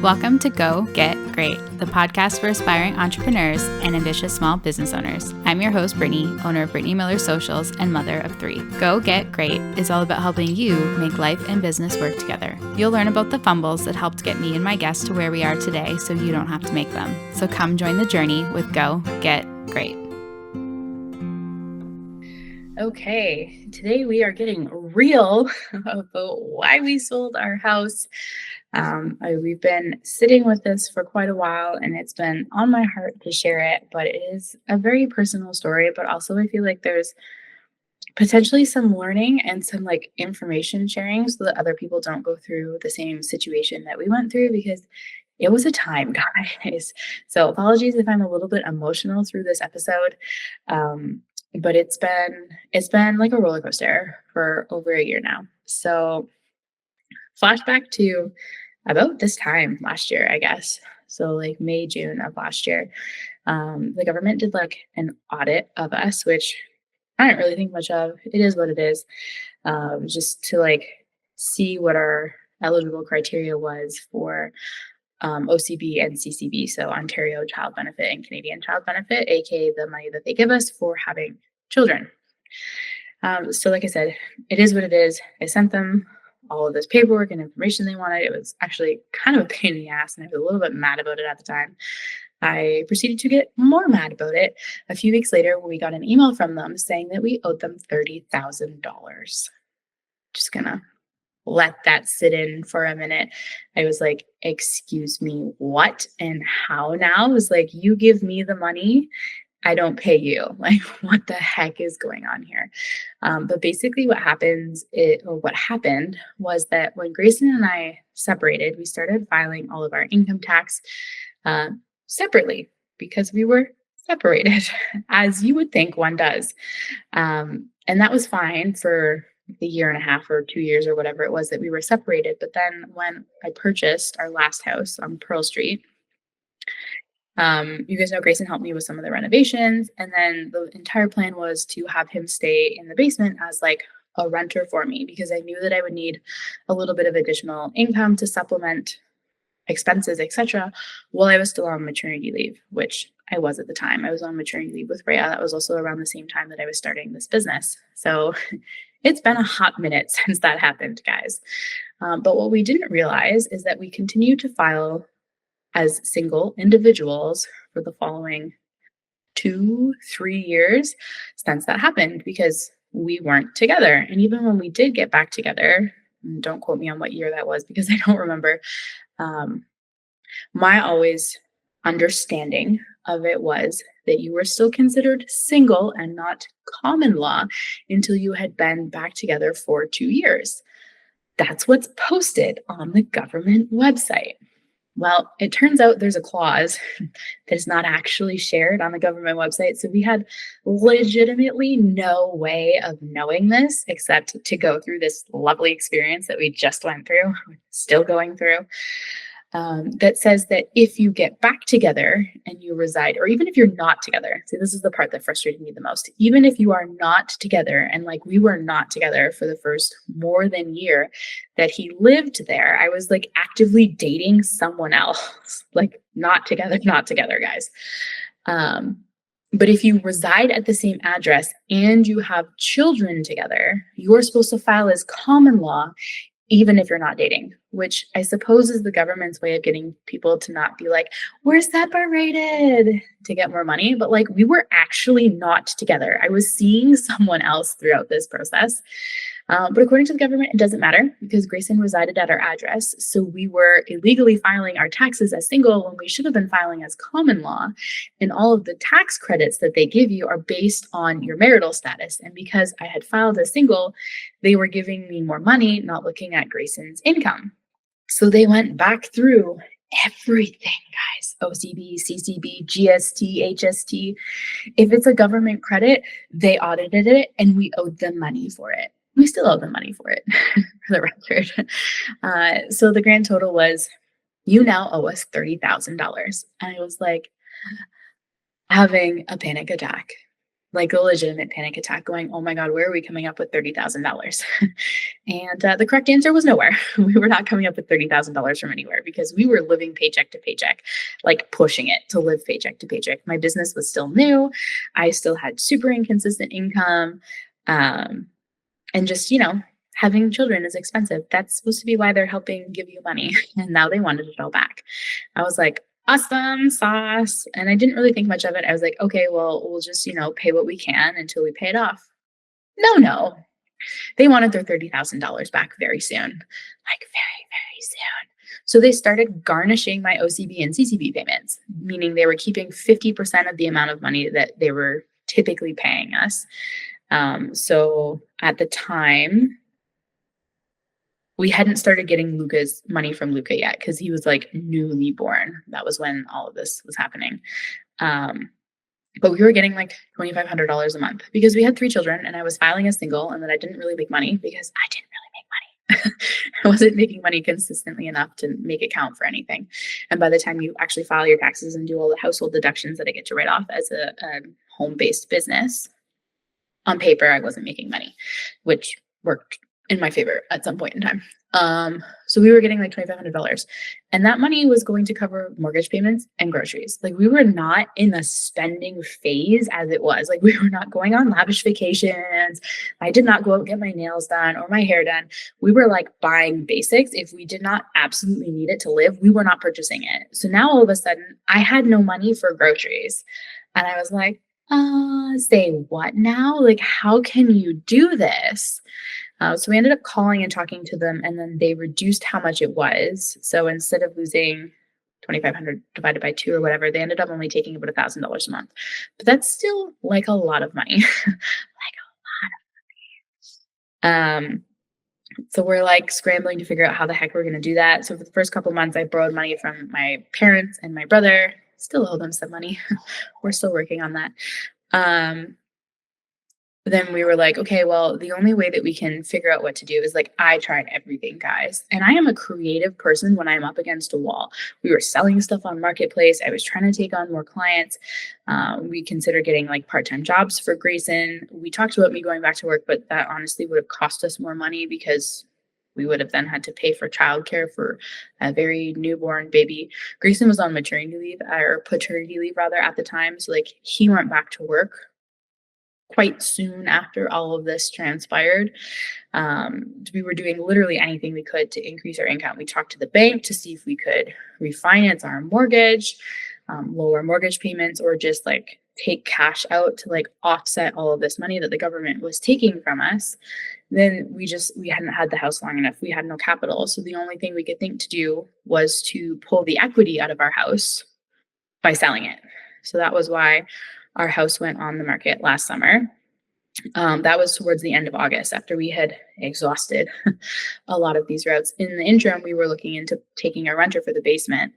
Welcome to Go Get Great, the podcast for aspiring entrepreneurs and ambitious small business owners. I'm your host, Brittany, owner of Brittany Miller Socials and mother of 3. Go Get Great is all about helping you make life and business work together. You'll learn about the fumbles that helped get me and my guests to where we are today so you don't have to make them. So come join the journey with Go Get Great. Okay, today we are getting real about why we sold our house. We've been sitting with this for quite a while and it's been on my heart to share it, but it is a very personal story, but also I feel like there's potentially some learning and some information sharing so that other people don't go through the same situation that we went through, because it was a time, guys. So apologies if I'm a little bit emotional through this episode. But it's been like a roller coaster for over a year now. So flashback to about this time last year, I guess. So May, June of last year, the government did an audit of us, which I don't really think much of. It is what it is. Just to see what our eligible criteria was for OCB and CCB, so Ontario Child Benefit and Canadian Child Benefit, aka the money that they give us for having children. So like I said, it is what it is. I sent them all of this paperwork and information they wanted. It was actually kind of a pain in the ass, and I was a little bit mad about it at the time. I proceeded to get more mad about it a few weeks later when we got an email from them saying that we owed them $30,000. Just gonna let that sit in for a minute. I was like, excuse me, what and how now? It was like, you give me the money, I don't pay you. What the heck is going on here? But basically what happened was that when Grayson and I separated, we started filing all of our income tax separately because we were separated, as you would think one does. And that was fine for the year and a half or 2 years or whatever it was that we were separated. But then when I purchased our last house on Pearl Street, you guys know Grayson helped me with some of the renovations. And then the entire plan was to have him stay in the basement as a renter for me, because I knew that I would need a little bit of additional income to supplement expenses, etc., while I was still on maternity leave, which I was at the time. I was on maternity leave with Rhea. That was also around the same time that I was starting this business. So it's been a hot minute since that happened, guys. But what we didn't realize is that we continued to file as single individuals for the following 2-3 years since that happened, because we weren't together. And even when we did get back together, and don't quote me on what year that was because I don't remember, my always understanding of it was that you were still considered single and not common law until you had been back together for 2 years. That's what's posted on the government website. Well, it turns out there's a clause that is not actually shared on the government website. So we had legitimately no way of knowing this except to go through this lovely experience that we just went through, still going through. That says that if you get back together and you reside, or even if you're not together, see, this is the part that frustrated me the most. Even if you are not together, and we were not together for the first more than year that he lived there, I was actively dating someone else, not together, guys. But if you reside at the same address and you have children together, you're supposed to file as common law, even if you're not dating, which I suppose is the government's way of getting people to not be like, we're separated, to get more money. But we were actually not together. I was seeing someone else throughout this process. But according to the government, it doesn't matter because Grayson resided at our address. So we were illegally filing our taxes as single when we should have been filing as common law. And all of the tax credits that they give you are based on your marital status. And because I had filed as single, they were giving me more money, not looking at Grayson's income. So they went back through everything, guys. OCB, CCB, GST, HST. If it's a government credit, they audited it and we owed them money for it. We still owe them money for it, for the record. So the grand total was, you now owe us $30,000. And I was having a panic attack. like a legitimate panic attack going, "Oh my god, where are we coming up with $30,000?" And, the correct answer was nowhere. We were not coming up with $30,000 from anywhere because we were living paycheck to paycheck, like, pushing it to live paycheck to paycheck. My business was still new. I still had super inconsistent income, um, and just, having children is expensive. That's supposed to be why they're helping give you money, and now they wanted it all back. I was like, "Awesome sauce," and I didn't really think much of it. I was like, "Okay, well, we'll just, pay what we can until we pay it off." No, no. They wanted their $30,000 back very soon, like very, very soon. So they started garnishing my OCB and CCB payments, meaning they were keeping 50% of the amount of money that they were typically paying us. So at the time, we hadn't started getting Luca's money from Luca yet because he was like newly born. That was when all of this was happening. Um, but we were getting like $2,500 a month because we had 3 children and I was filing as single and then I didn't really make money because I didn't really make money. I wasn't making money consistently enough to make it count for anything. And by the time you actually file your taxes and do all the household deductions that I get to write off as a home-based business, on paper, I wasn't making money, which worked in my favor at some point in time. So we were getting like $2,500, and that money was going to cover mortgage payments and groceries. Like we were not in a spending phase as it was. Like we were not going on lavish vacations. I did not go out and get my nails done or my hair done. We were like buying basics. If we did not absolutely need it to live, we were not purchasing it. So now all of a sudden, I had no money for groceries, and I was like, say what now? Like, how can you do this? So we ended up calling and talking to them, and then they reduced how much it was. So instead of losing 2,500 divided by 2 or whatever, they ended up only taking about $1,000 a month. But that's still like a lot of money. Like a lot. So we're like scrambling to figure out how the heck we're going to do that. So for the first couple months, I borrowed money from my parents and my brother. Still owe them some money. We're still working on that. Um, then we were like, okay, well, the only way that we can figure out what to do is like, I tried everything, guys. And I am a creative person when I'm up against a wall. We were selling stuff on Marketplace. I was trying to take on more clients. We considered getting like part time jobs for Grayson. We talked about me going back to work, but that honestly would have cost us more money because we would have then had to pay for childcare for a very newborn baby. Grayson was on maternity leave or paternity leave rather at the time. So like he went back to work quite soon after all of this transpired. We were doing literally anything we could to increase our income. We talked to the bank to see if we could refinance our mortgage, lower mortgage payments, or just like take cash out to like offset all of this money that the government was taking from us. Then we hadn't had the house long enough. We had no capital. So the only thing we could think to do was to pull the equity out of our house by selling it. So that was why our house went on the market last summer. That was towards the end of August after we had exhausted a lot of these routes. In the interim, we were looking into taking a renter for the basement.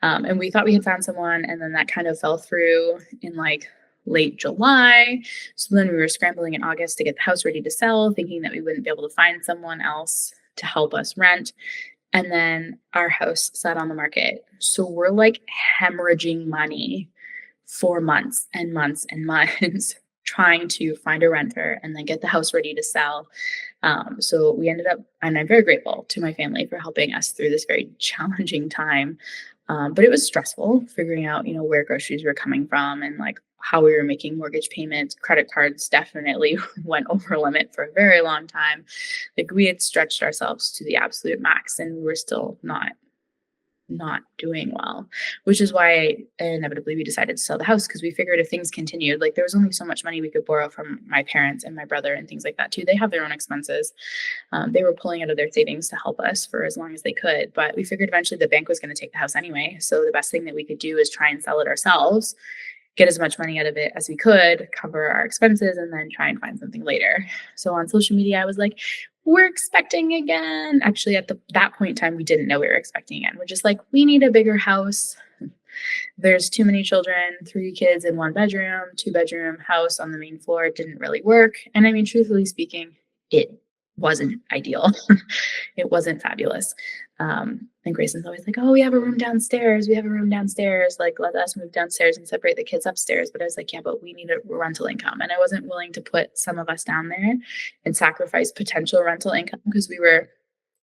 And we thought we had found someone, and then that kind of fell through in like late July. So then we were scrambling in August to get the house ready to sell, thinking that we wouldn't be able to find someone else to help us rent. And then our house sat on the market. So we're like hemorrhaging money for months and months and months trying to find a renter and then get the house ready to sell. So we ended up, and I'm very grateful to my family for helping us through this very challenging time. But it was stressful figuring out, where groceries were coming from and like how we were making mortgage payments. Credit cards definitely went over limit for a very long time. Like we had stretched ourselves to the absolute max and we were still not doing well, which is why inevitably we decided to sell the house because we figured if things continued, like there was only so much money we could borrow from my parents and my brother and things like that too. They have their own expenses. They were pulling out of their savings to help us for as long as they could, but we figured eventually the bank was going to take the house anyway. So the best thing that we could do is try and sell it ourselves, get as much money out of it as we could, cover our expenses, and then try and find something later. So on social media, I was like, we're expecting again. Actually, at that point in time, we didn't know we were expecting again. We're just like, we need a bigger house. There's too many children, 3 kids in 1 bedroom, 2-bedroom house on the main floor. It didn't really work. And I mean, truthfully speaking, it wasn't ideal. It wasn't fabulous. And Grayson's always like, "Oh, we have a room downstairs. We have a room downstairs. Like, let us move downstairs and separate the kids upstairs." But I was like, "Yeah, but we need a rental income." And I wasn't willing to put some of us down there and sacrifice potential rental income because we were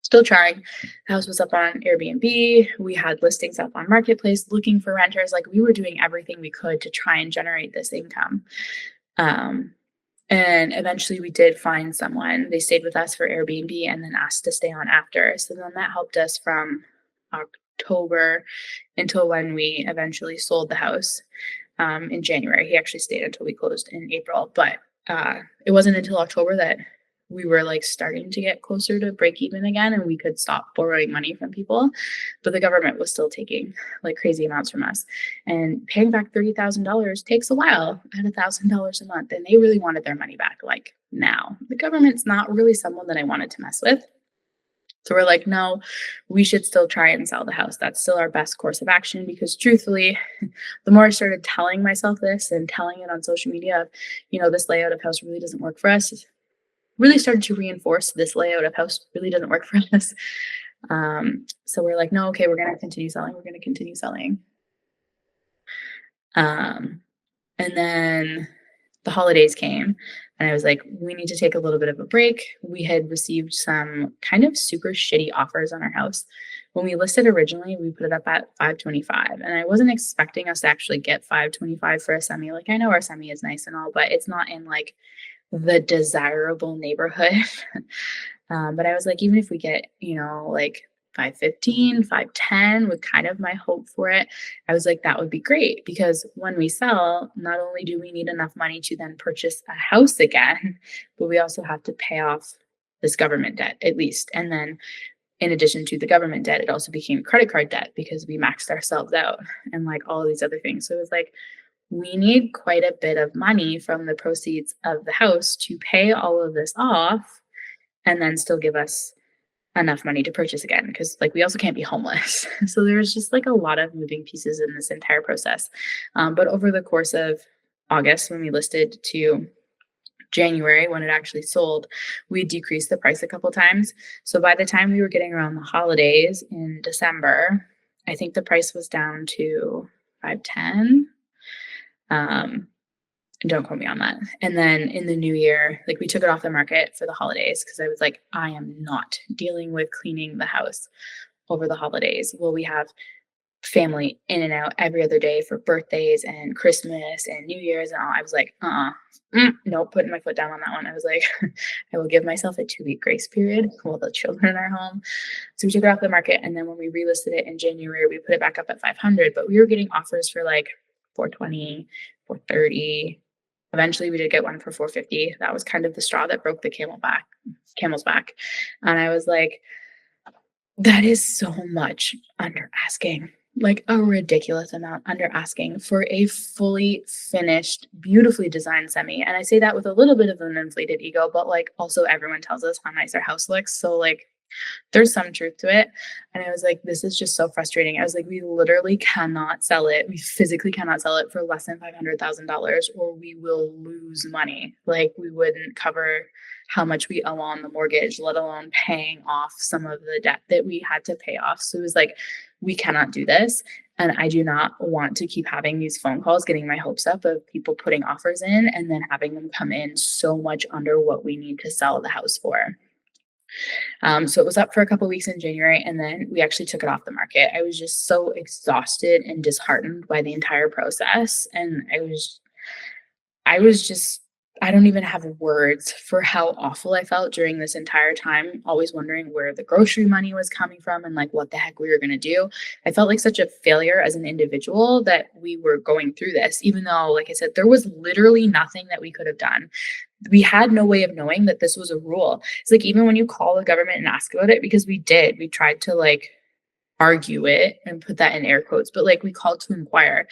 still trying. The house was up on Airbnb. We had listings up on Marketplace looking for renters. Like, we were doing everything we could to try and generate this income. Um, and eventually we did find someone. They stayed with us for Airbnb and then asked to stay on after. So then that helped us from October until when we eventually sold the house in January. He actually stayed until we closed in April. But it wasn't until October that we were like starting to get closer to break even again and we could stop borrowing money from people. But the government was still taking like crazy amounts from us. And paying back $30,000 takes a while at $1,000 a month. And they really wanted their money back like now. The government's not really someone that I wanted to mess with. So we're like, no, we should still try and sell the house. That's still our best course of action because truthfully, the more I started telling myself this and telling it on social media of, this layout of house really doesn't work for us, really started to reinforce this layout of house really doesn't work for us. So we're like, no, okay, we're going to continue selling. We're going to continue selling. And then the holidays came and I was like, we need to take a little bit of a break. We had received some kind of super shitty offers on our house. When we listed originally, we put it up at 525 and I wasn't expecting us to actually get 525 for a semi. Like I know our semi is nice and all, but it's not in like the desirable neighborhood. But I was like, even if we get, like 515, 510 with kind of my hope for it, I was like, that would be great because when we sell, not only do we need enough money to then purchase a house again, but we also have to pay off this government debt at least. And then in addition to the government debt, it also became credit card debt because we maxed ourselves out and like all of these other things. So it was like, we need quite a bit of money from the proceeds of the house to pay all of this off and then still give us enough money to purchase again because like we also can't be homeless. So there's just like a lot of moving pieces in this entire process. But over the course of August, when we listed, to January when it actually sold, we decreased the price a couple times. So by the time we were getting around the holidays in December, I think the price was down to 510. Don't quote me on that. And then in the new year, like we took it off the market for the holidays because I was like, I am not dealing with cleaning the house over the holidays. Well, we have family in and out every other day for birthdays and Christmas and New Year's and all. I was like, nope, putting my foot down on that one. I was like, I will give myself a 2-week grace period while the children are home. So we took it off the market. And then when we relisted it in January, we put it back up at 500, but we were getting offers for like 420, 430. Eventually we did get one for 450. That was kind of the straw that broke the camel's back. And I was like, that is so much under asking, like a ridiculous amount under asking for a fully finished, beautifully designed semi. And I say that with a little bit of an inflated ego, but like also everyone tells us how nice our house looks. So like there's some truth to it. And I was like, this is just so frustrating. I was like, we literally cannot sell it. We physically cannot sell it for less than $500,000 or we will lose money. Like we wouldn't cover how much we owe on the mortgage, let alone paying off some of the debt that we had to pay off. So it was like, we cannot do this. And I do not want to keep having these phone calls, getting my hopes up of people putting offers in and then having them come in so much under what we need to sell the house for. So it was up for a couple of weeks in January, and then we actually took it off the market. I was just so exhausted and disheartened by the entire process. And I don't even have words for how awful I felt during this entire time, always wondering where the grocery money was coming from and like what the heck we were going to do. I felt like such a failure as an individual that we were going through this, even though, like I said, there was literally nothing that we could have done. We had no way of knowing that this was a rule. It's like, even when you call the government and ask about it, because we tried to like argue it and put that in air quotes, but like we called to inquire.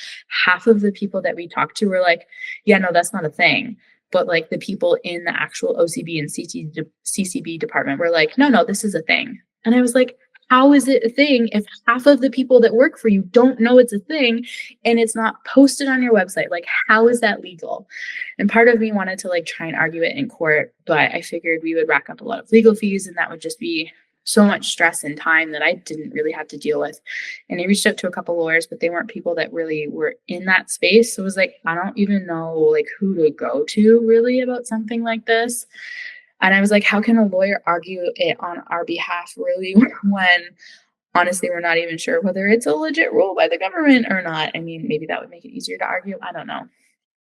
Half of the people that we talked to were like, yeah, no, that's not a thing. But like the people in the actual OCB and CCB department were like, no, this is a thing. And I was like, how is it a thing if half of the people that work for you don't know it's a thing and it's not posted on your website? Like, how is that legal? And part of me wanted to like try and argue it in court, but I figured we would rack up a lot of legal fees and that would just be so much stress and time that I didn't really have to deal with. And I reached out to a couple lawyers, but they weren't people that really were in that space. So it was like, I don't even know like who to go to really about something like this. And I was like, how can a lawyer argue it on our behalf really when honestly we're not even sure whether it's a legit rule by the government or not? I mean, maybe that would make it easier to argue. I don't know.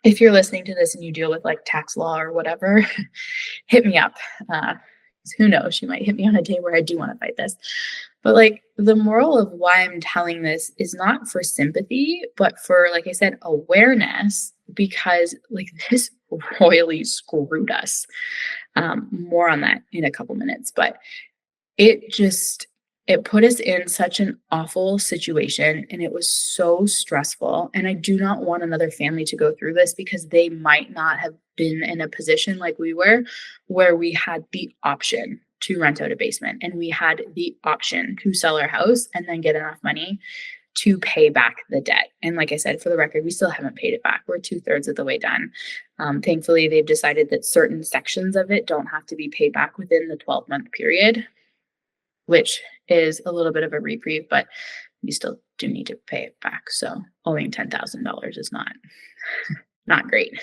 If you're listening to this and you deal with like tax law or whatever, hit me up. 'Cause who knows? She might hit me on a day where I do want to fight this. But like the moral of why I'm telling this is not for sympathy, but for, like I said, awareness, because like this royally screwed us. More on that in a couple minutes, but it just it put us in such an awful situation and it was so stressful, and I do not want another family to go through this because they might not have been in a position like we were where we had the option to rent out a basement and we had the option to sell our house and then get enough money to pay back the debt. And like I said, for the record, we still haven't paid it back. We're 2/3 of the way done. Thankfully, they've decided that certain sections of it don't have to be paid back within the 12-month period, which is a little bit of a reprieve, but you still do need to pay it back. So owing $10,000 is not great.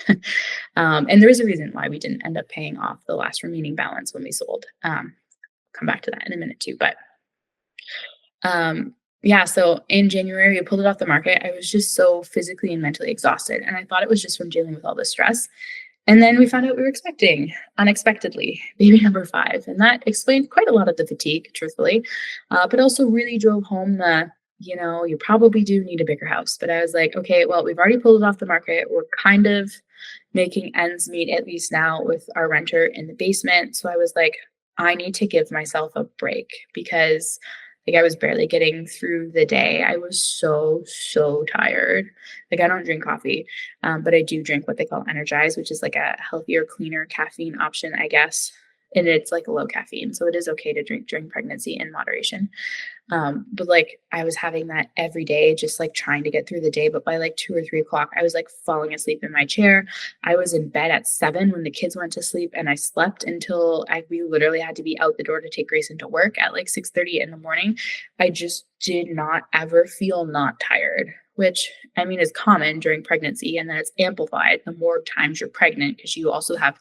And there is a reason why we didn't end up paying off the last remaining balance when we sold. Come back to that in a minute too. But yeah, so in January, we pulled it off the market. I was just so physically and mentally exhausted. And I thought it was just from dealing with all the stress. And then we found out we were expecting unexpectedly baby number 5. And that explained quite a lot of the fatigue, truthfully, but also really drove home the, you probably do need a bigger house. But I was like, okay, well, we've already pulled it off the market. We're kind of making ends meet, at least now, with our renter in the basement. So I was like, I need to give myself a break because like I was barely getting through the day. I was so tired. Like I don't drink coffee, but I do drink what they call Energize, which is like a healthier, cleaner caffeine option, I guess. And it's like a low caffeine. So it is okay to drink during pregnancy in moderation. But like I was having that every day, just like trying to get through the day. But by like 2 or 3 o'clock, I was like falling asleep in my chair. I was in bed at 7 when the kids went to sleep, and I slept until we literally had to be out the door to take Grayson to work at like 6:30 in the morning. I just did not ever feel not tired, which I mean is common during pregnancy, and then it's amplified the more times you're pregnant because you also have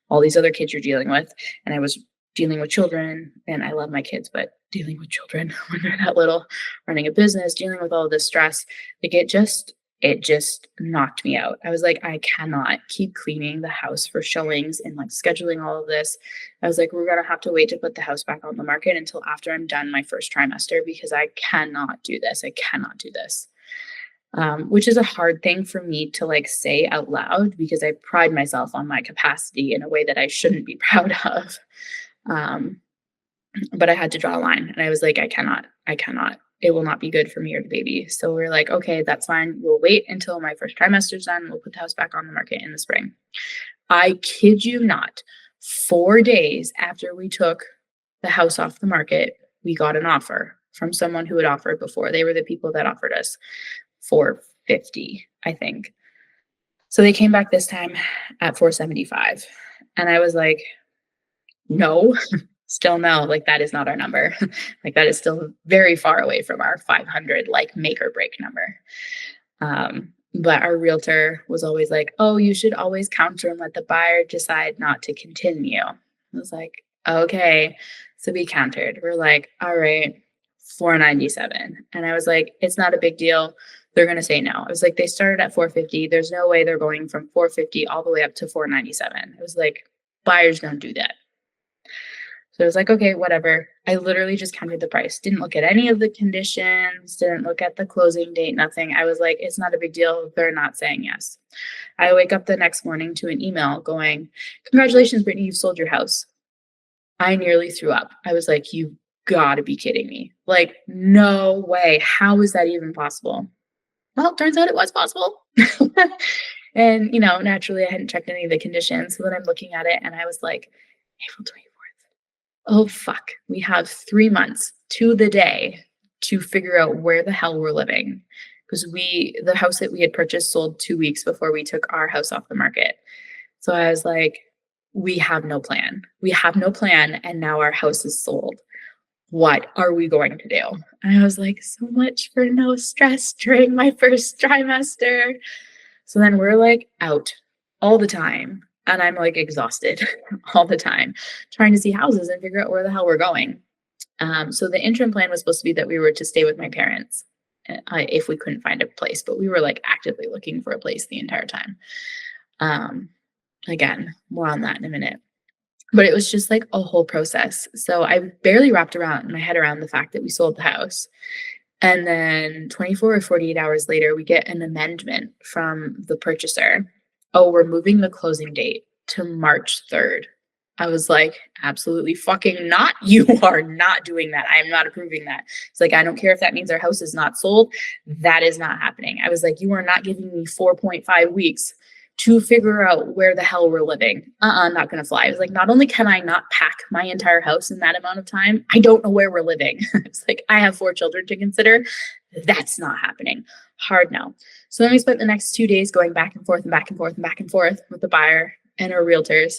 all these other kids you're dealing with. And I was dealing with children, and I love my kids, but dealing with children when they're that little, running a business, dealing with all this stress, like it just knocked me out. I was like, I cannot keep cleaning the house for showings and like scheduling all of this. I was like, we're gonna have to wait to put the house back on the market until after I'm done my first trimester because I cannot do this. I cannot do this. Which is a hard thing for me to like say out loud because I pride myself on my capacity in a way that I shouldn't be proud of. Um, but I had to draw a line and I was like, I cannot, it will not be good for me or the baby. So we're like, okay, that's fine. We'll wait until my first trimester's done. We'll put the house back on the market in the spring. I kid you not, 4 days after we took the house off the market, we got an offer from someone who had offered before. They were the people that offered us 450, I think. So they came back this time at 475. And I was like, no, still no, like that is not our number. Like that is still very far away from our 500 like make or break number. But our realtor was always like, oh, you should always counter and let the buyer decide not to continue. I was like, okay. So we countered. We're like, all right, 497. And I was like, it's not a big deal. They're going to say no. I was like, they started at 450. There's no way they're going from 450 all the way up to 497. It was like, buyers don't do that. So I was like, okay, whatever. I literally just counted the price, didn't look at any of the conditions, didn't look at the closing date, nothing. I was like, it's not a big deal. They're not saying yes. I wake up the next morning to an email going, congratulations, Brittany, you've sold your house. I nearly threw up. I was like, you've got to be kidding me. Like, no way. How is that even possible? Well, it turns out it was possible. And, naturally, I hadn't checked any of the conditions. So then I'm looking at it and I was like, April 24th. Oh, fuck. We have 3 months to the day to figure out where the hell we're living. Because the house that we had purchased sold 2 weeks before we took our house off the market. So I was like, we have no plan. We have no plan. And now our house is sold. What are we going to do? And I was like, so much for no stress during my first trimester. So then we're like out all the time. And I'm like exhausted all the time trying to see houses and figure out where the hell we're going. So the interim plan was supposed to be that we were to stay with my parents if we couldn't find a place, but we were like actively looking for a place the entire time. Again, more on that in a minute. But it was just like a whole process. So I barely wrapped around my head around the fact that we sold the house. And then 24 or 48 hours later, we get an amendment from the purchaser. Oh, we're moving the closing date to March 3rd. I was like, absolutely fucking not. You are not doing that. I am not approving that. It's like, I don't care if that means our house is not sold. That is not happening. I was like, you are not giving me 4.5 weeks to figure out where the hell we're living. Not going to fly. I was like, not only can I not pack my entire house in that amount of time, I don't know where we're living. It's like, I have 4 children to consider. That's not happening. Hard no. So then we spent the next 2 days going back and forth and back and forth and back and forth with the buyer and our realtors.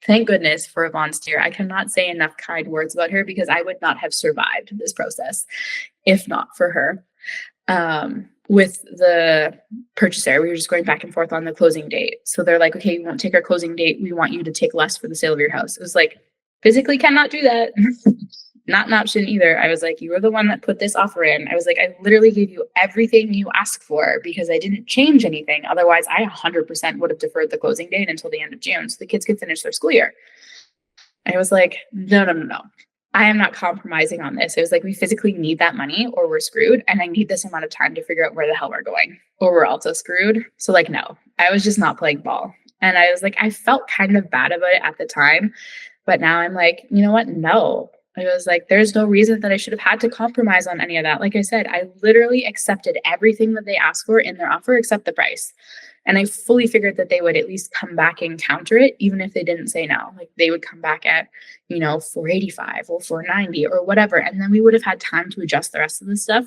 Thank goodness for Yvonne Steer. I cannot say enough kind words about her because I would not have survived this process if not for her. With the purchaser, we were just going back and forth on the closing date. So they're like, okay, we won't take our closing date. We want you to take less for the sale of your house. It was like, physically cannot do that. Not an option either. I was like, you were the one that put this offer in. I was like, I literally gave you everything you asked for because I didn't change anything. Otherwise, I 100% would have deferred the closing date until the end of June so the kids could finish their school year. I was like, no. I am not compromising on this. It was like, we physically need that money or we're screwed. And I need this amount of time to figure out where the hell we're going or we're also screwed. So like, no, I was just not playing ball. And I was like, I felt kind of bad about it at the time. But now I'm like, you know what? No. I was like, there's no reason that I should have had to compromise on any of that. Like I said, I literally accepted everything that they asked for in their offer except the price. And I fully figured that they would at least come back and counter it, even if they didn't say no. Like they would come back at, 485 or 490 or whatever. And then we would have had time to adjust the rest of the stuff.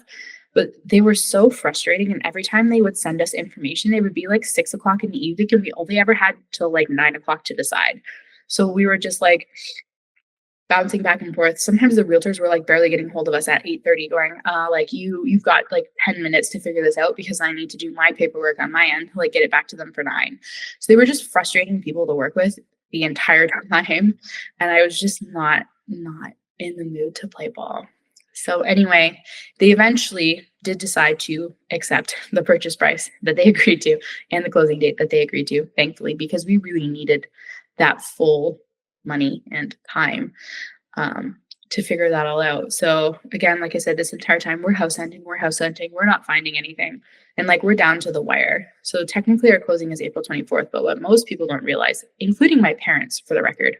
But they were so frustrating. And every time they would send us information, it would be like 6:00 in the evening. And we only ever had till like 9:00 to decide. So we were just like bouncing back and forth. Sometimes the realtors were like barely getting hold of us at 8:30 going, like you've got like 10 minutes to figure this out because I need to do my paperwork on my end to like get it back to them for 9. So they were just frustrating people to work with the entire time. And I was just not in the mood to play ball. So anyway, they eventually did decide to accept the purchase price that they agreed to and the closing date that they agreed to, thankfully, because we really needed that full money and time to figure that all out. So again, like I said, this entire time we're house hunting, we're not finding anything. And like we're down to the wire. So technically our closing is April 24th, but what most people don't realize, including my parents for the record,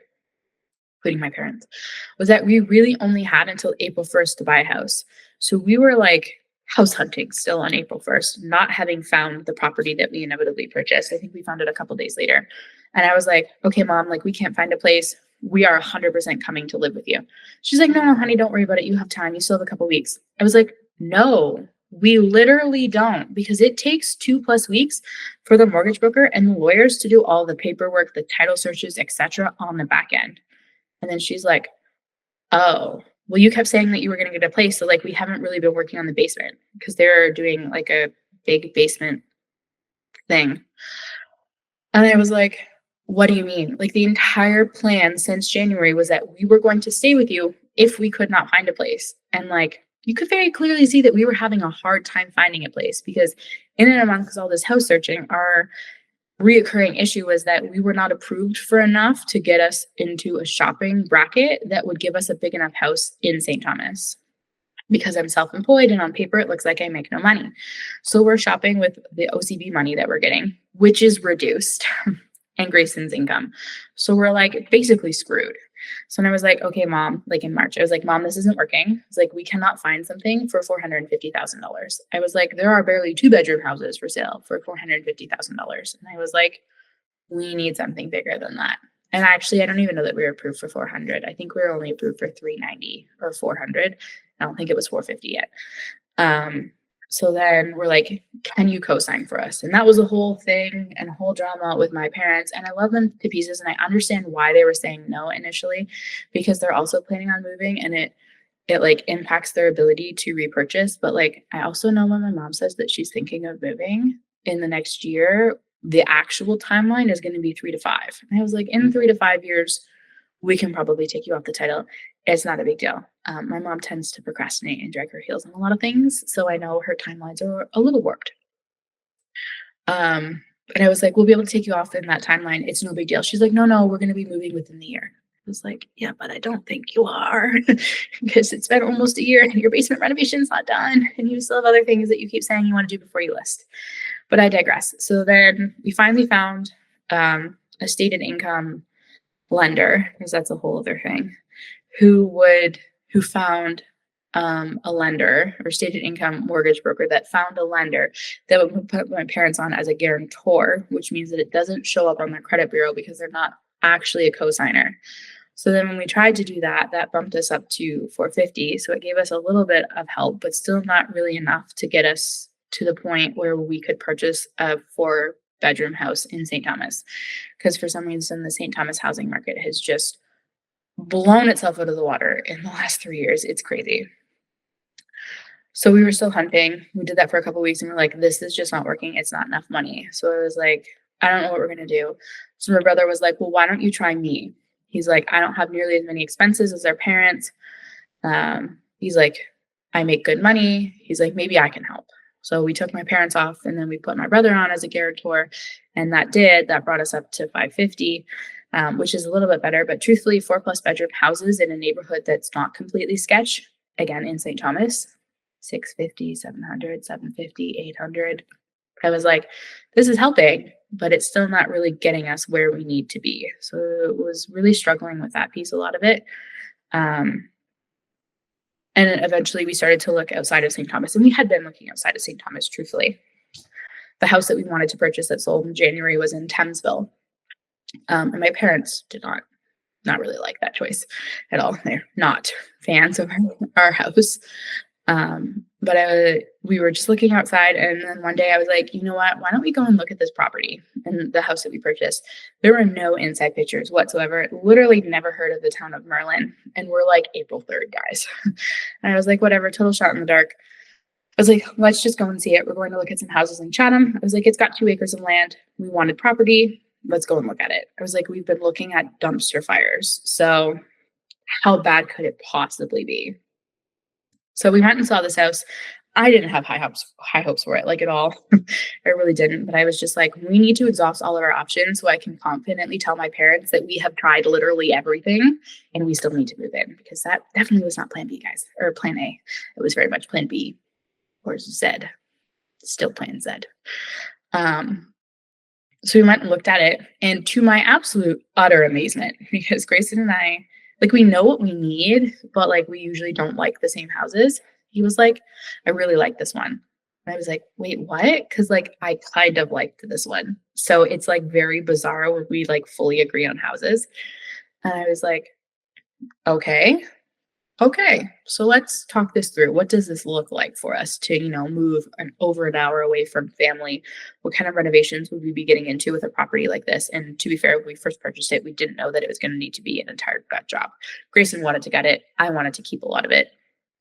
was that we really only had until April 1st to buy a house. So we were like house hunting still on April 1st, not having found the property that we inevitably purchased. I think we found it a couple days later. And I was like, okay, mom, like we can't find a place. We are 100% coming to live with you. She's like, no, honey, don't worry about it. You have time. You still have a couple weeks. I was like, no, we literally don't, because it takes 2+ weeks for the mortgage broker and the lawyers to do all the paperwork, the title searches, etc. on the back end. And then she's like, oh, well, you kept saying that you were going to get a place. So like, we haven't really been working on the basement because they're doing like a big basement thing. And I was like, what do you mean? Like the entire plan since January was that we were going to stay with you if we could not find a place. And like, you could very clearly see that we were having a hard time finding a place because in and amongst all this house searching, our reoccurring issue was that we were not approved for enough to get us into a shopping bracket that would give us a big enough house in St. Thomas. Because I'm self-employed and on paper, it looks like I make no money. So we're shopping with the OCB money that we're getting, which is reduced, and Grayson's income. So we're like basically screwed. So then I was like, okay, mom, like in March, I was like, mom, this isn't working. It's like, we cannot find something for $450,000. I was like, there are barely 2-bedroom houses for sale for $450,000. And I was like, we need something bigger than that. And actually, I don't even know that we were approved for 400. I think we were only approved for 390 or 400. I don't think it was 450 yet. Um, so then we're like, can you co-sign for us? And that was a whole thing and a whole drama with my parents. And I love them to pieces. And I understand why they were saying no initially, because they're also planning on moving and it like impacts their ability to repurchase. But like, I also know when my mom says that she's thinking of moving in the next year, the actual timeline is going to be 3 to 5. And I was like, in 3 to 5 years, we can probably take you off the title. It's not a big deal. My mom tends to procrastinate and drag her heels on a lot of things. So I know her timelines are a little warped. But I was like, we'll be able to take you off in that timeline. It's no big deal. She's like, no, we're going to be moving within the year. I was like, yeah, but I don't think you are because it's been almost a year and your basement renovation's not done. And you still have other things that you keep saying you want to do before you list. But I digress. So then we finally found a stated income lender, because that's a whole other thing, who found a lender or stated income mortgage broker that found a lender that would put my parents on as a guarantor, which means that it doesn't show up on their credit bureau because they're not actually a cosigner. So then when we tried to do that, that bumped us up to 450. So it gave us a little bit of help, but still not really enough to get us to the point where we could purchase a 4-bedroom house in St. Thomas. Because for some reason, the St. Thomas housing market has just blown itself out of the water in the last 3 years. It's crazy. So we were still hunting. We did that for a couple of weeks and we're like, this is just not working. It's not enough money. So I was like, I don't know what we're going to do. So my brother was like, well, why don't you try me? He's like, I don't have nearly as many expenses as our parents. He's like, I make good money. He's like, maybe I can help. So we took my parents off and then we put my brother on as a guarantor. And that brought us up to 550, which is a little bit better. But truthfully, 4+ bedroom houses in a neighborhood that's not completely sketch, again, in St. Thomas, 650, 700, 750, 800. I was like, this is helping, but it's still not really getting us where we need to be. So it was really struggling with that piece, a lot of it. And eventually we started to look outside of St. Thomas, and we had been looking outside of St. Thomas, truthfully. The house that we wanted to purchase that sold in January was in Thamesville. And my parents did not really like that choice at all. They're not fans of our house. But we were just looking outside, and then one day I was like, you know what, why don't we go and look at this property and the house that we purchased? There were no inside pictures whatsoever. Literally never heard of the town of Merlin. And we're like April 3rd, guys. And I was like, whatever, total shot in the dark. I was like, let's just go and see it. We're going to look at some houses in Chatham. I was like, it's got 2 acres of land. We wanted property. Let's go and look at it. I was like, we've been looking at dumpster fires. So how bad could it possibly be? So we went and saw this house. I didn't have high hopes for it, like at all. I really didn't. But I was just like, we need to exhaust all of our options so I can confidently tell my parents that we have tried literally everything and we still need to move in, because that definitely was not plan B, guys, or plan A. It was very much plan B or Z, still plan Z. So we went and looked at it, and to my absolute utter amazement, because Grayson and I, like, we know what we need, but like we usually don't like the same houses. He was like, I really like this one. And I was like, wait, what? Because like I kind of liked this one. So it's like very bizarre when we like fully agree on houses. And I was like, okay, so let's talk this through. What does this look like for us to, move over an hour away from family? What kind of renovations would we be getting into with a property like this? And to be fair, when we first purchased it, we didn't know that it was going to need to be an entire gut job. Grayson wanted to get it. I wanted to keep a lot of it.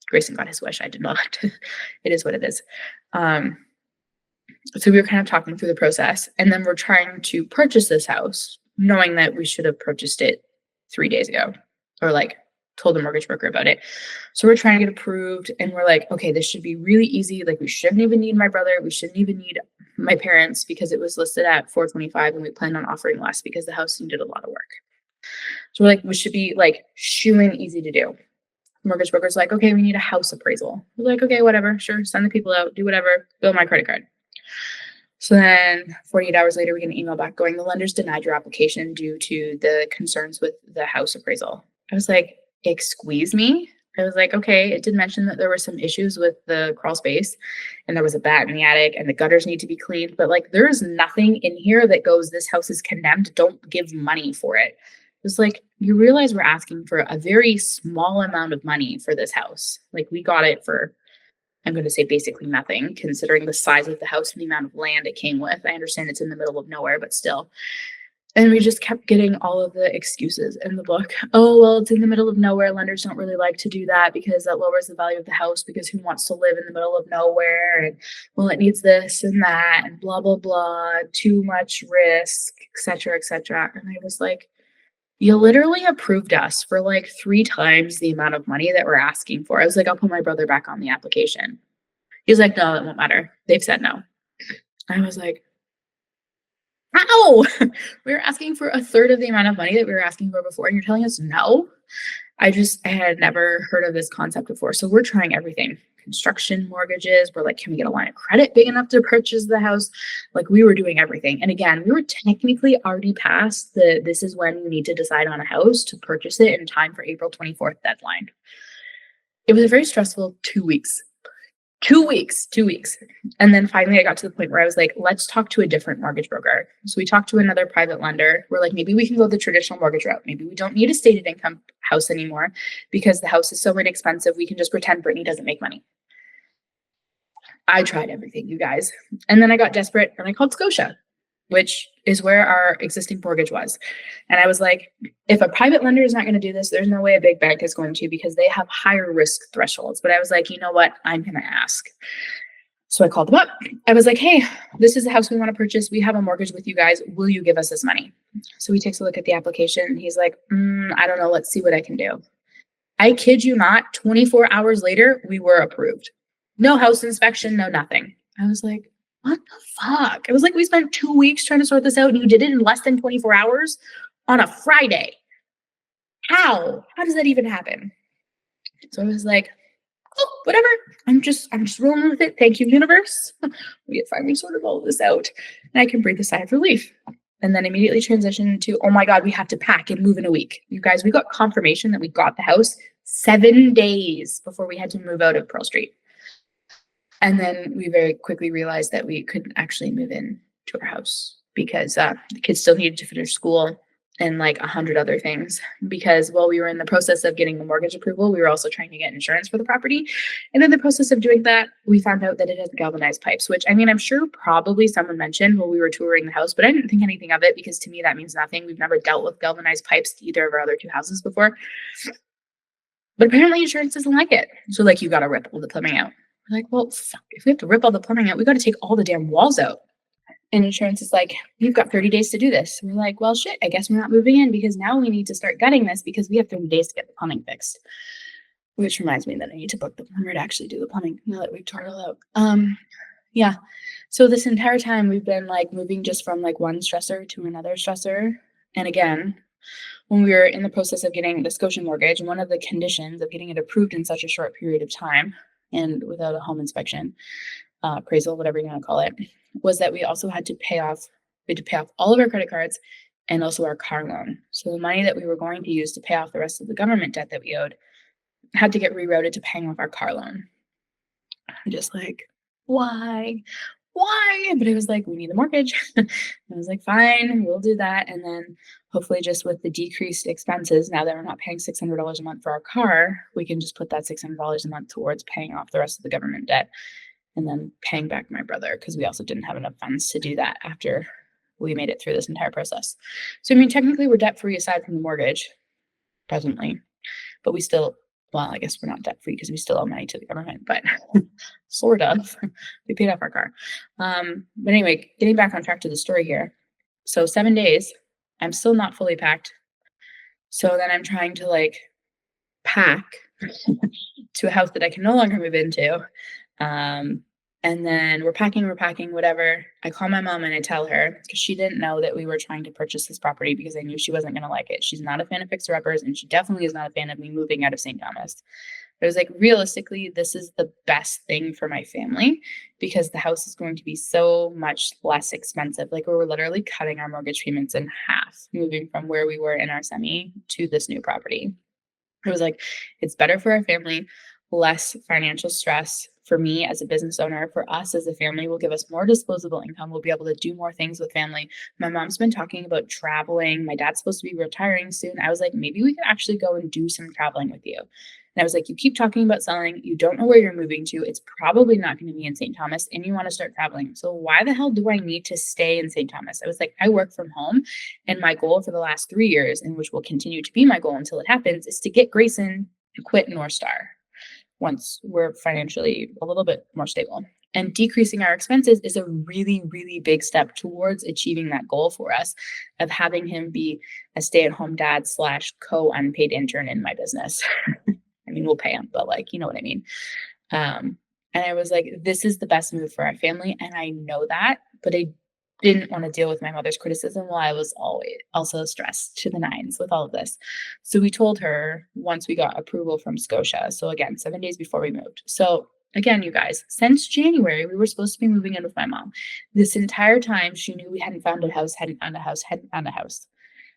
Grayson got his wish. I did not. It is what it is. So we were kind of talking through the process, and then we're trying to purchase this house, knowing that we should have purchased it 3 days ago, or like told the mortgage broker about it. So we're trying to get approved, and we're like, okay, this should be really easy. Like, we shouldn't even need my brother. We shouldn't even need my parents, because it was listed at 425 and we planned on offering less because the house needed a lot of work. So we're like, we should be like shoo-in easy to do. Mortgage broker's like, okay, we need a house appraisal. We're like, okay, whatever, sure, send the people out, do whatever, bill my credit card. So then 48 hours later, we get an email back going, the lenders denied your application due to the concerns with the house appraisal. I was like, excuse me? I was like, okay, it did mention that there were some issues with the crawl space and there was a bat in the attic and the gutters need to be cleaned. But like, there's nothing in here that goes, this house is condemned. Don't give money for it. was like, you realize we're asking for a very small amount of money for this house. Like we got it for, I'm going to say basically nothing, considering the size of the house and the amount of land it came with. I understand it's in the middle of nowhere, but still. And we just kept getting all of the excuses in the book. Oh, well, it's in the middle of nowhere. Lenders don't really like to do that because that lowers the value of the house because who wants to live in the middle of nowhere? And well, it needs this and that and blah, blah, blah, too much risk, et cetera, et cetera. And I was like, you literally approved us for like 3 times the amount of money that we're asking for. I was like, I'll put my brother back on the application. He's like, no, it won't matter. They've said no. I was like, ow! We were asking for a third of the amount of money that we were asking for before, and you're telling us no? I had never heard of this concept before. So we're trying everything. Construction mortgages. We're like, can we get a line of credit big enough to purchase the house? Like we were doing everything. And again, we were technically already past this is when you need to decide on a house to purchase it in time for April 24th deadline. It was a very stressful 2 weeks. 2 weeks. And then finally I got to the point where I was like, let's talk to a different mortgage broker. So we talked to another private lender. We're like, maybe we can go the traditional mortgage route. Maybe we don't need a stated income house anymore because the house is so inexpensive. We can just pretend Brittany doesn't make money. I tried everything, you guys. And then I got desperate and I called Scotia, which is where our existing mortgage was. And I was like, if a private lender is not going to do this, there's no way a big bank is going to because they have higher risk thresholds. But I was like, you know what? I'm going to ask. So I called them up. I was like, hey, this is the house we want to purchase. We have a mortgage with you guys. Will you give us this money? So he takes a look at the application. He's like, I don't know. Let's see what I can do. I kid you not, 24 hours later, we were approved. No house inspection, no nothing. I was like, what the fuck? I was like, we spent 2 weeks trying to sort this out and you did it in less than 24 hours on a Friday. How? How does that even happen? So I was like, oh, whatever. I'm just rolling with it. Thank you, universe. We had finally sorted all of this out and I can breathe a sigh of relief. And then immediately transitioned to, oh my God, we have to pack and move in a week. You guys, we got confirmation that we got the house 7 days before we had to move out of Pearl Street. And then we very quickly realized that we couldn't actually move in to our house because the kids still needed to finish school and like 100 other things. Because while we were in the process of getting the mortgage approval, we were also trying to get insurance for the property. And in the process of doing that, we found out that it has galvanized pipes, which I mean, I'm sure probably someone mentioned while we were touring the house, but I didn't think anything of it because to me, that means nothing. We've never dealt with galvanized pipes to either of our other 2 houses before. But apparently insurance doesn't like it. So like, you got to rip all the plumbing out. We're like, well, fuck, if we have to rip all the plumbing out, we got to take all the damn walls out. And insurance is like, you've got 30 days to do this. And we're like, well, shit, I guess we're not moving in because now we need to start gutting this because we have 30 days to get the plumbing fixed. Which reminds me that I need to book the plumber to actually do the plumbing now that we've torn it out. Yeah. So this entire time we've been like moving just from like one stressor to another stressor. And again, when we were in the process of getting the Scotia mortgage, one of the conditions of getting it approved in such a short period of time and without a home inspection, appraisal, whatever you want to call it, was that we also had to pay off all of our credit cards and also our car loan. So the money that we were going to use to pay off the rest of the government debt that we owed had to get rerouted to paying off our car loan. I'm just like, why? But it was like, we need the mortgage. I was like, fine, we'll do that. And then hopefully just with the decreased expenses, now that we're not paying $600 a month for our car, we can just put that $600 a month towards paying off the rest of the government debt and then paying back my brother because we also didn't have enough funds to do that after we made it through this entire process. So, I mean, technically we're debt free aside from the mortgage presently, but we still, well, I guess we're not debt free because we still owe money to the government, but sort of. We paid off our car. But anyway, getting back on track to the story here. So 7 days, I'm still not fully packed. So then I'm trying to like pack to a house that I can no longer move into. And then we're packing, whatever. I call my mom and I tell her because she didn't know that we were trying to purchase this property because I knew she wasn't going to like it. She's not a fan of fixer-uppers and she definitely is not a fan of me moving out of St. Thomas. But I was like, realistically, this is the best thing for my family because the house is going to be so much less expensive. Like we were literally cutting our mortgage payments in half, moving from where we were in our semi to this new property. It was like, it's better for our family, less financial stress for me as a business owner, for us as a family, will give us more disposable income. We'll be able to do more things with family. My mom's been talking about traveling. My dad's supposed to be retiring soon. I was like, maybe we could actually go and do some traveling with you. And I was like, you keep talking about selling. You don't know where you're moving to. It's probably not going to be in St. Thomas, and you want to start traveling. So why the hell do I need to stay in St. Thomas? I was like, I work from home. And my goal for the last 3 years, and which will continue to be my goal until it happens, is to get Grayson to quit North Star once we're financially a little bit more stable. And decreasing our expenses is a really, really big step towards achieving that goal for us of having him be a stay-at-home dad slash co-unpaid intern in my business. I mean, we'll pay him, but like, you know what I mean? Um, and I was like, this is the best move for our family. And I know that, but I didn't want to deal with my mother's criticism while I was always also stressed to the nines with all of this. So we told her once we got approval from Scotia. So again, 7 days before we moved. So again, you guys, since January, we were supposed to be moving in with my mom. This entire time, she knew we hadn't found a house, hadn't found a house, hadn't found a house.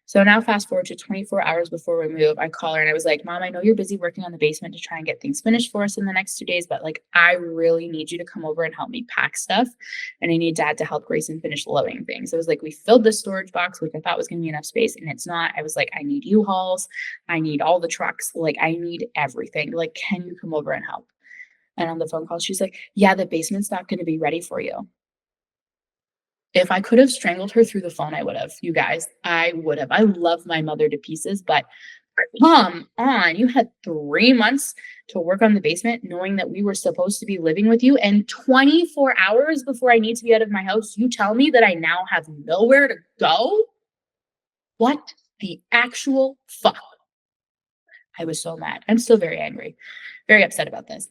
So now fast forward to 24 hours before we move, I call her and I was like, Mom, I know you're busy working on the basement to try and get things finished for us in the next 2 days, but like, I really need you to come over and help me pack stuff. And I need Dad to help Grayson finish loading things. I was like, we filled the storage box, which I thought was going to be enough space, and it's not. I was like, I need U-Hauls. I need all the trucks. Like, I need everything. Like, can you come over and help? And on the phone call, she's like, yeah, the basement's not going to be ready for you. If I could have strangled her through the phone, I would have, you guys. I would have. I love my mother to pieces, but come on. You had 3 months to work on the basement, knowing that we were supposed to be living with you. And 24 hours before I need to be out of my house, you tell me that I now have nowhere to go? What the actual fuck? I was so mad. I'm still very angry, very upset about this.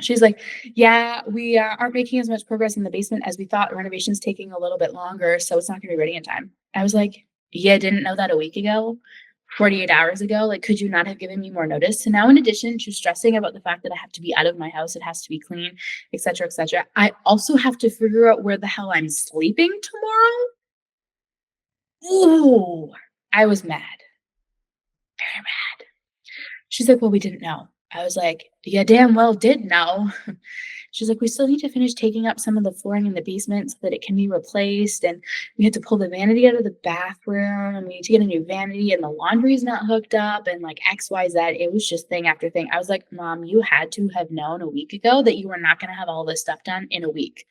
She's like, yeah, we aren't making as much progress in the basement as we thought. Renovation's taking a little bit longer, so it's not going to be ready in time. I was like, yeah, didn't know that a week ago, 48 hours ago. Like, could you not have given me more notice? So now, in addition to stressing about the fact that I have to be out of my house, it has to be clean, et cetera, I also have to figure out where the hell I'm sleeping tomorrow. Ooh, I was mad, very mad. She's like, well, we didn't know. I was like, yeah, damn well did know. She's like, we still need to finish taking up some of the flooring in the basement so that it can be replaced. And we had to pull the vanity out of the bathroom, and we need to get a new vanity, and the laundry's not hooked up, and like XYZ. It was just thing after thing. I was like, Mom, you had to have known a week ago that you were not going to have all this stuff done in a week.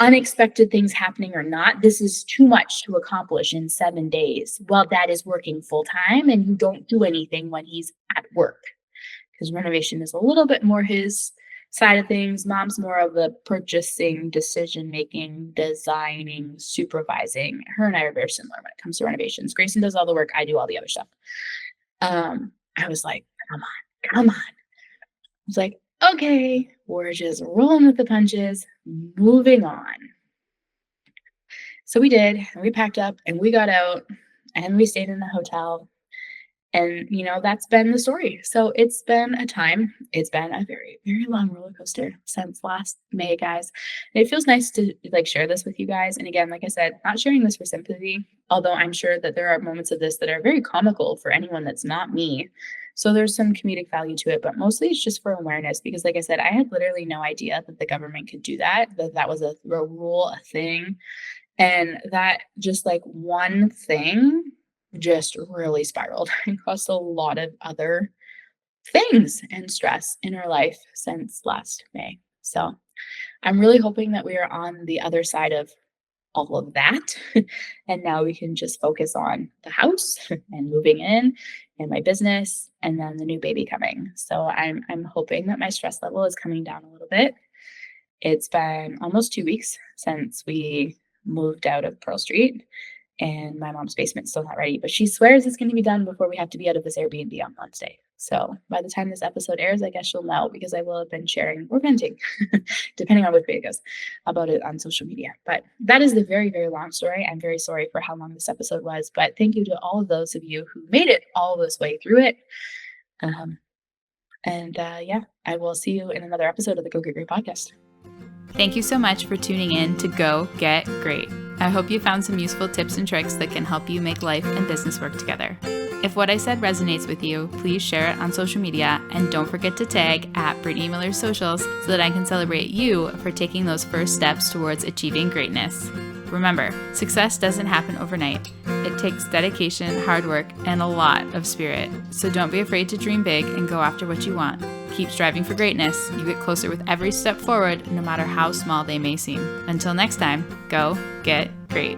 Unexpected things happening or not, this is too much to accomplish in 7 days while Dad is working full time and you don't do anything when he's at work. Because renovation is a little bit more his side of things. Mom's more of the purchasing, decision making, designing, supervising. Her and I are very similar when it comes to renovations. Grayson does all the work, I do all the other stuff. I was like, come on, come on. I was like, okay, we're just rolling with the punches, moving on. So we did, and we packed up and we got out and we stayed in the hotel. And, that's been the story. So it's been a time. It's been a very, very long roller coaster since last May, guys. And it feels nice to like share this with you guys. And again, like I said, not sharing this for sympathy, although I'm sure that there are moments of this that are very comical for anyone that's not me. So there's some comedic value to it, but mostly it's just for awareness because, like I said, I had literally no idea that the government could do that, that was a rule, a thing. And that just like one thing just really spiraled and caused a lot of other things and stress in her life since last May. So I'm really hoping that we are on the other side of all of that. And now we can just focus on the house and moving in and my business and then the new baby coming. So I'm hoping that my stress level is coming down a little bit. It's been almost 2 weeks since we moved out of Pearl Street, and my mom's basement's still not ready, but she swears it's going to be done before we have to be out of this Airbnb on Wednesday. So by the time this episode airs, I guess you'll know because I will have been sharing or venting, depending on which way it goes, about it on social media. But that is the very, very long story. I'm very sorry for how long this episode was, but thank you to all of those of you who made it all this way through it. Yeah, I will see you in another episode of the Go Get Great podcast. Thank you so much for tuning in to Go Get Great. I hope you found some useful tips and tricks that can help you make life and business work together. If what I said resonates with you, please share it on social media and don't forget to tag at Brittany Miller's socials so that I can celebrate you for taking those first steps towards achieving greatness. Remember, success doesn't happen overnight. It takes dedication, hard work, and a lot of spirit. So don't be afraid to dream big and go after what you want. Keep striving for greatness. You get closer with every step forward, no matter how small they may seem. Until next time, go get great.